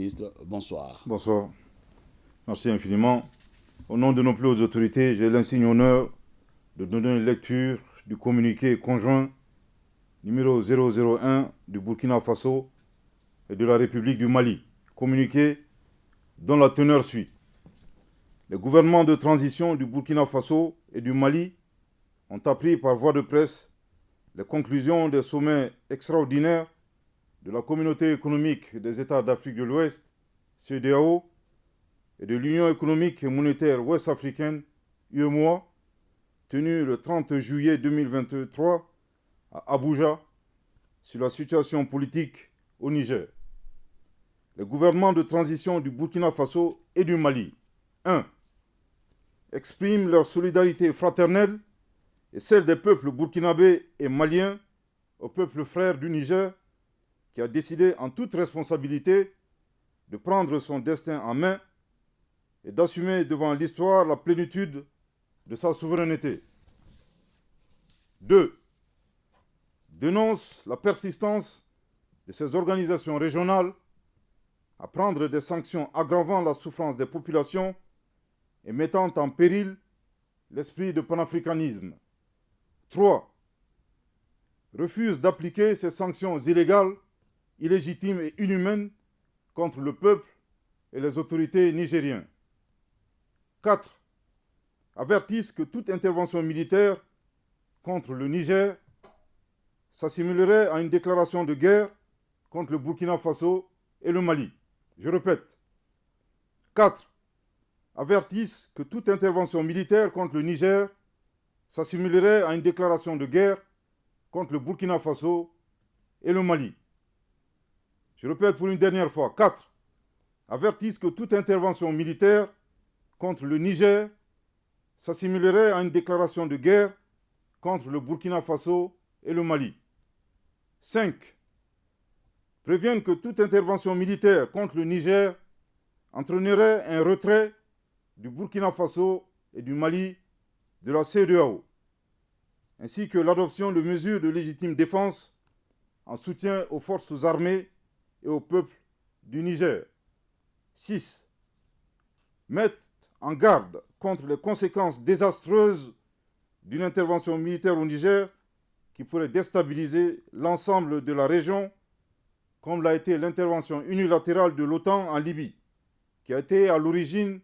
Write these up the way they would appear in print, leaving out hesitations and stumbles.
ministre. Bonsoir. Bonsoir. Merci infiniment. Au nom de nos plus hautes autorités, j'ai l'insigne honneur de donner une lecture du communiqué conjoint numéro 001 du Burkina Faso et de la République du Mali. Communiqué dont la teneur suit. Les gouvernements de transition du Burkina Faso et du Mali ont appris par voie de presse les conclusions des sommets extraordinaires de la Communauté économique des États d'Afrique de l'Ouest, CEDEAO, et de l'Union économique et monétaire ouest-africaine, UEMOA, tenue le 30 juillet 2023 à Abuja, sur la situation politique au Niger. Les gouvernements de transition du Burkina Faso et du Mali, 1. Expriment leur solidarité fraternelle et celle des peuples burkinabés et maliens au peuple frère du Niger, qui a décidé en toute responsabilité de prendre son destin en main et d'assumer devant l'histoire la plénitude de sa souveraineté. 2. Dénonce la persistance de ces organisations régionales à prendre des sanctions aggravant la souffrance des populations et mettant en péril l'esprit de panafricanisme. 3. Refuse d'appliquer ces sanctions illégales, illégitimes et inhumaines contre le peuple et les autorités nigériennes. 4. Avertissent que toute intervention militaire contre le Niger s'assimilerait à une déclaration de guerre contre le Burkina Faso et le Mali. Je répète. 4. Avertissent que toute intervention militaire contre le Niger s'assimilerait à une déclaration de guerre contre le Burkina Faso et le Mali. Je répète pour une dernière fois. 4. Avertissent que toute intervention militaire contre le Niger s'assimilerait à une déclaration de guerre contre le Burkina Faso et le Mali. 5. Préviennent que toute intervention militaire contre le Niger entraînerait un retrait du Burkina Faso et du Mali de la CEDEAO, ainsi que l'adoption de mesures de légitime défense en soutien aux forces armées et au peuple du Niger. 6. Mettent en garde contre les conséquences désastreuses d'une intervention militaire au Niger qui pourrait déstabiliser l'ensemble de la région, comme l'a été l'intervention unilatérale de l'OTAN en Libye, qui a été à l'origine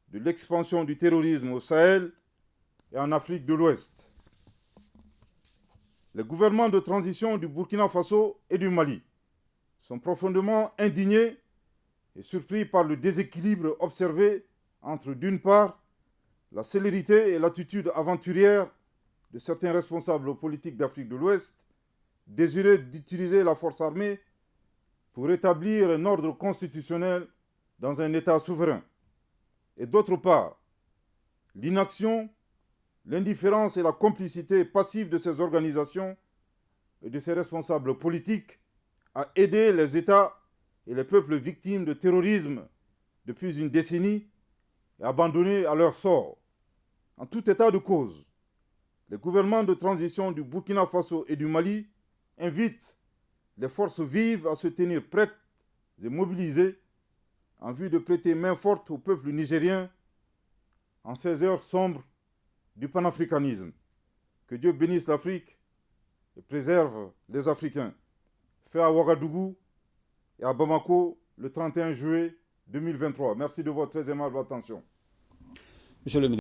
de l'expansion du terrorisme au Sahel et en Afrique de l'Ouest. Les gouvernements de transition du Burkina Faso et du Mali sont profondément indignés et surpris par le déséquilibre observé entre, d'une part, la célérité et l'attitude aventurière de certains responsables politiques d'Afrique de l'Ouest, désireux d'utiliser la force armée pour établir un ordre constitutionnel dans un État souverain, et d'autre part, l'inaction, l'indifférence et la complicité passive de ces organisations et de ces responsables politiques à aider les États et les peuples victimes de terrorisme depuis une décennie et abandonnés à leur sort. En tout état de cause, les gouvernements de transition du Burkina Faso et du Mali invitent les forces vives à se tenir prêtes et mobilisées en vue de prêter main forte au peuple nigérien en ces heures sombres du panafricanisme. Que Dieu bénisse l'Afrique et préserve les Africains. Fait à Ouagadougou et à Bamako le 31 juillet 2023. Merci de votre très aimable attention. Monsieur le ministre.